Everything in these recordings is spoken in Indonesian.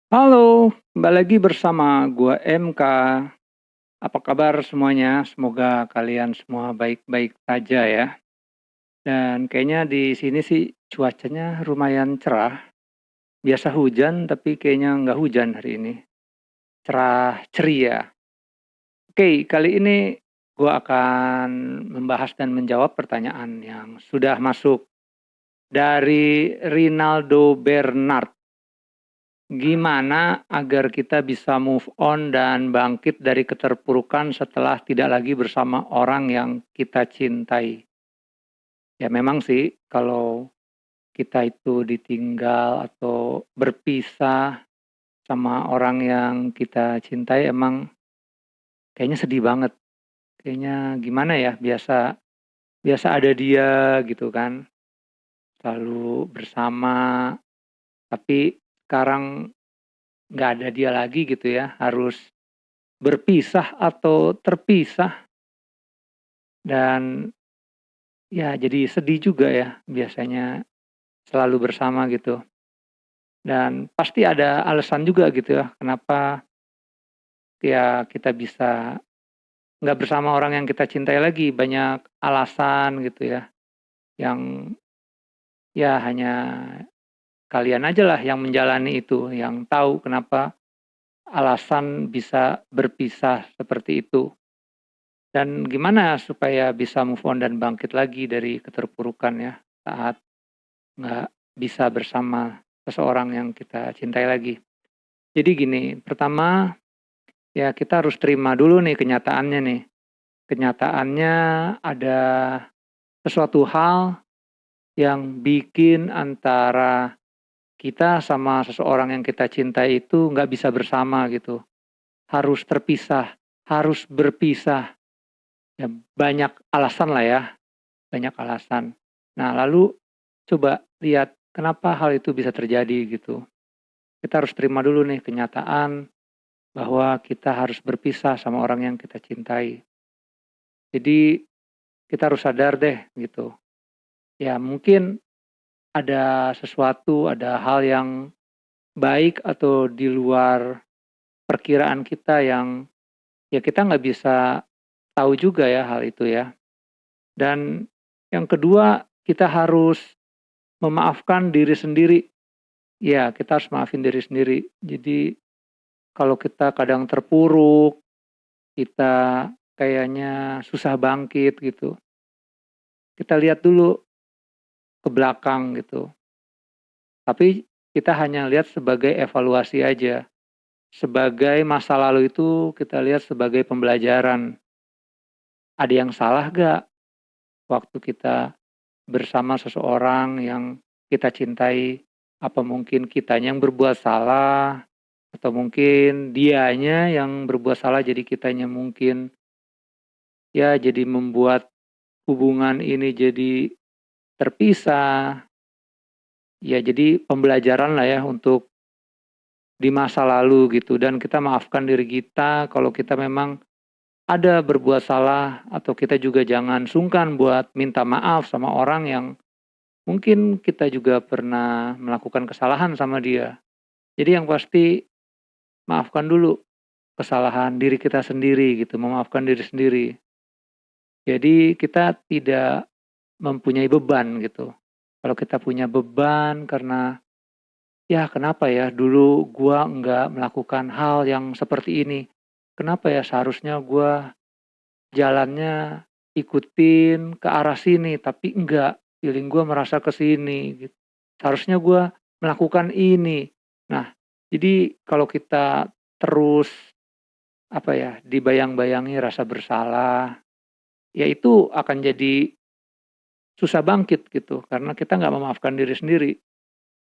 Halo, kembali lagi bersama gua MK. Apa kabar semuanya? Semoga kalian semua baik-baik saja ya. Dan kayaknya di sini sih cuacanya lumayan cerah. Biasa hujan, tapi kayaknya nggak hujan hari ini. Cerah ceria. Oke, kali ini gua akan membahas dan menjawab pertanyaan yang sudah masuk dari Rinaldo Bernard. Gimana agar kita bisa move on dan bangkit dari keterpurukan setelah tidak lagi bersama orang yang kita cintai? Ya memang sih kalau kita itu ditinggal atau berpisah sama orang yang kita cintai emang kayaknya sedih banget. Kayaknya gimana ya, biasa biasa ada dia gitu kan, selalu bersama, tapi sekarang nggak ada dia lagi gitu ya, harus berpisah atau terpisah dan ya jadi sedih juga ya biasanya selalu bersama gitu. Dan pasti ada alasan juga gitu ya kenapa ya kita bisa nggak bersama orang yang kita cintai lagi, banyak alasan gitu ya yang ya hanya kalian aja lah yang menjalani itu, yang tahu kenapa alasan bisa berpisah seperti itu. Dan gimana supaya bisa move on dan bangkit lagi dari keterpurukan ya saat nggak bisa bersama seseorang yang kita cintai lagi. Jadi gini, pertama ya kita harus terima dulu nih kenyataannya nih. Kenyataannya ada sesuatu hal yang bikin antara kita sama seseorang yang kita cintai itu nggak bisa bersama gitu. Harus terpisah, harus berpisah. Ya banyak alasan lah ya, banyak alasan. Nah lalu coba lihat kenapa hal itu bisa terjadi gitu. Kita harus terima dulu nih kenyataan bahwa kita harus berpisah sama orang yang kita cintai. Jadi kita harus sadar deh gitu. Ya mungkin ada sesuatu, ada hal yang baik atau di luar perkiraan kita yang ya kita nggak bisa tahu juga ya hal itu ya. Dan yang kedua kita harus memaafkan diri sendiri. Ya kita harus maafin diri sendiri. Jadi kalau kita kadang terpuruk, kita kayaknya susah bangkit gitu. Kita lihat dulu ke belakang gitu. Tapi kita hanya lihat sebagai evaluasi aja. Sebagai masa lalu itu kita lihat sebagai pembelajaran. Ada yang salah gak waktu kita bersama seseorang yang kita cintai? Apa mungkin kitanya yang berbuat salah? Atau mungkin dianya yang berbuat salah jadi kitanya mungkin ya jadi membuat hubungan ini jadi terpisah. Ya jadi pembelajaran lah ya untuk di masa lalu gitu, dan kita maafkan diri kita kalau kita memang ada berbuat salah, atau kita juga jangan sungkan buat minta maaf sama orang yang mungkin kita juga pernah melakukan kesalahan sama dia. Jadi yang pasti maafkan dulu kesalahan diri kita sendiri gitu, memaafkan diri sendiri. Jadi kita tidak mempunyai beban gitu. Kalau kita punya beban karena ya kenapa ya dulu gua nggak melakukan hal yang seperti ini? Kenapa ya seharusnya gua jalannya ikutin ke arah sini, tapi enggak, feeling gua merasa ke sini gitu. Seharusnya gua melakukan ini. Nah, jadi kalau kita terus apa ya, dibayang-bayangi rasa bersalah, ya itu akan jadi susah bangkit gitu karena kita nggak memaafkan diri sendiri.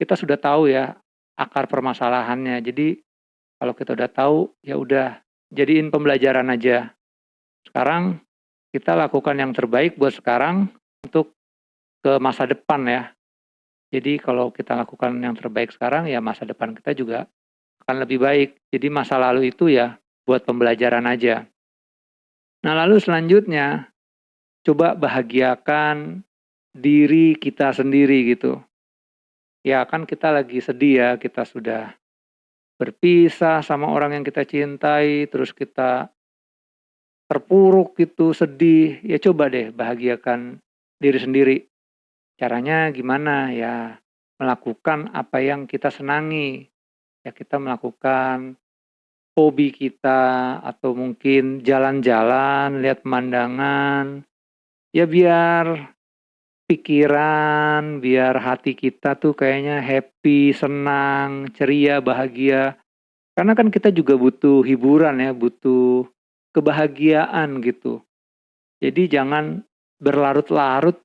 Kita sudah tahu ya akar permasalahannya. Jadi kalau kita udah tahu, ya udah jadiin pembelajaran aja. Sekarang kita lakukan yang terbaik buat sekarang untuk ke masa depan ya. Jadi kalau kita lakukan yang terbaik sekarang, ya masa depan kita juga akan lebih baik. Jadi masa lalu itu ya buat pembelajaran aja. Nah lalu selanjutnya, coba bahagiakan diri kita sendiri gitu. Ya kan kita lagi sedih ya, kita sudah berpisah sama orang yang kita cintai, terus kita terpuruk gitu, sedih, ya coba deh bahagiakan diri sendiri. Caranya gimana? Ya melakukan apa yang kita senangi. Ya kita melakukan hobi kita atau mungkin jalan-jalan, lihat pemandangan. Ya biar pikiran, biar hati kita tuh kayaknya happy, senang, ceria, bahagia. Karena kan kita juga butuh hiburan ya, butuh kebahagiaan gitu. Jadi jangan berlarut-larut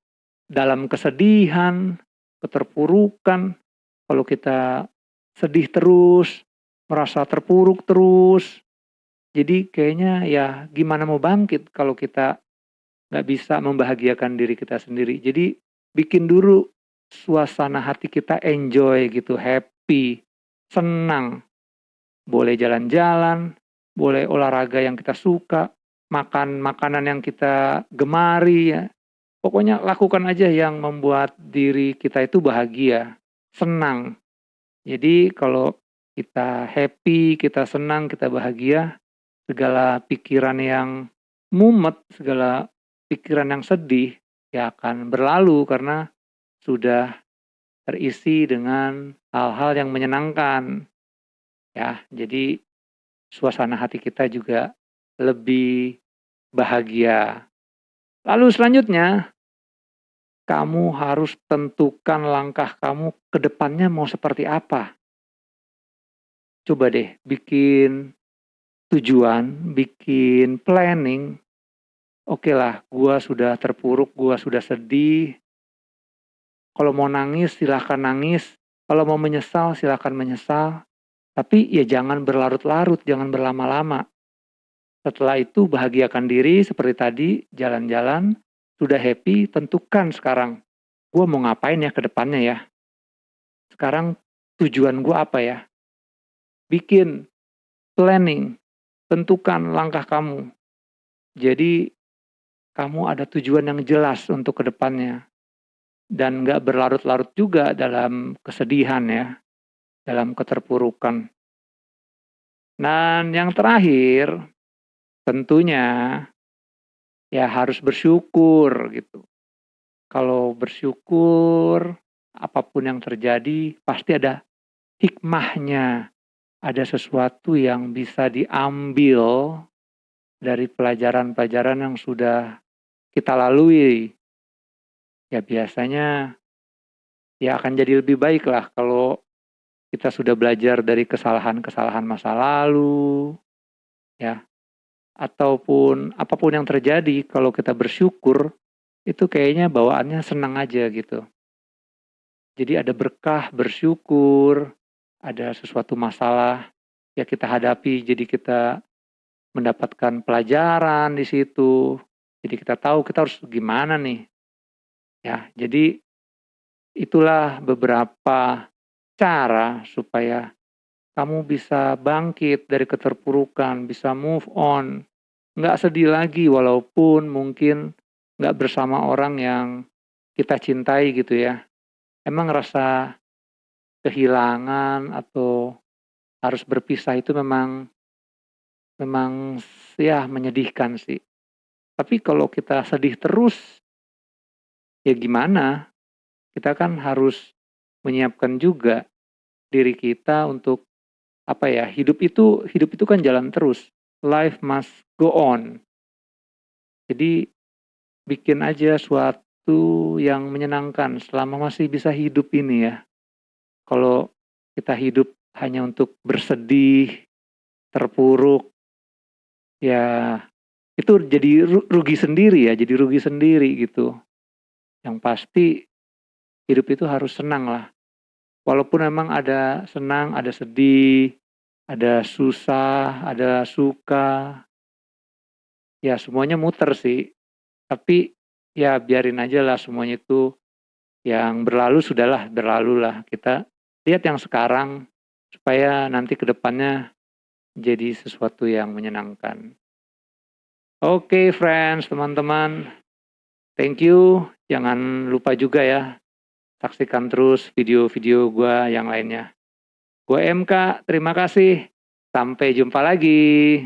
dalam kesedihan, keterpurukan. Kalau kita sedih terus, merasa terpuruk terus, jadi kayaknya ya gimana mau bangkit kalau kita nggak bisa membahagiakan diri kita sendiri. Jadi bikin dulu suasana hati kita enjoy gitu, happy, senang. Boleh jalan-jalan, boleh olahraga yang kita suka, makan makanan yang kita gemari ya. Pokoknya lakukan aja yang membuat diri kita itu bahagia, senang. Jadi kalau kita happy, kita senang, kita bahagia, segala pikiran yang mumet, segala pikiran yang sedih, ya akan berlalu karena sudah terisi dengan hal-hal yang menyenangkan. Ya, jadi suasana hati kita juga lebih bahagia. Lalu selanjutnya, kamu harus tentukan langkah kamu ke depannya mau seperti apa. Coba deh bikin tujuan, bikin planning. Oke lah, gua sudah terpuruk, gua sudah sedih. Kalau mau nangis silahkan nangis, kalau mau menyesal silahkan menyesal. Tapi ya jangan berlarut-larut, jangan berlama-lama. Setelah itu bahagiakan diri seperti tadi, jalan-jalan, sudah happy, tentukan sekarang. Gue mau ngapain ya ke depannya ya. Sekarang tujuan gue apa ya. Bikin planning, tentukan langkah kamu. Jadi kamu ada tujuan yang jelas untuk ke depannya. Dan gak berlarut-larut juga dalam kesedihan ya, dalam keterpurukan. Dan yang terakhir, tentunya ya harus bersyukur gitu. Kalau bersyukur, apapun yang terjadi pasti ada hikmahnya. Ada sesuatu yang bisa diambil dari pelajaran-pelajaran yang sudah kita lalui. Ya biasanya ya akan jadi lebih baik lah kalau kita sudah belajar dari kesalahan-kesalahan masa lalu. Ya, ataupun apapun yang terjadi kalau kita bersyukur, itu kayaknya bawaannya senang aja gitu. Jadi ada berkah, bersyukur, ada sesuatu masalah ya kita hadapi, jadi kita mendapatkan pelajaran di situ. Jadi kita tahu kita harus gimana nih. Ya, jadi itulah beberapa cara supaya kamu bisa bangkit dari keterpurukan, bisa move on. Nggak sedih lagi walaupun mungkin nggak bersama orang yang kita cintai gitu ya. Emang rasa kehilangan atau harus berpisah itu memang memang ya menyedihkan sih. Tapi kalau kita sedih terus, ya gimana? Kita kan harus menyiapkan juga diri kita untuk apa ya? Hidup itu kan jalan terus. Life must go on. Jadi bikin aja suatu yang menyenangkan selama masih bisa hidup ini ya. Kalau kita hidup hanya untuk bersedih, terpuruk, ya itu jadi rugi sendiri ya, jadi rugi sendiri gitu. Yang pasti hidup itu harus senang lah. Walaupun memang ada senang, ada sedih, ada susah, ada suka. Ya semuanya muter sih. Tapi ya biarin aja lah semuanya itu yang berlalu sudahlah, berlalu lah. Kita lihat yang sekarang supaya nanti ke depannya jadi sesuatu yang menyenangkan. Oke, friends, teman-teman. Thank you. Jangan lupa juga ya, saksikan terus video-video gue yang lainnya. Gue MK, terima kasih. Sampai jumpa lagi.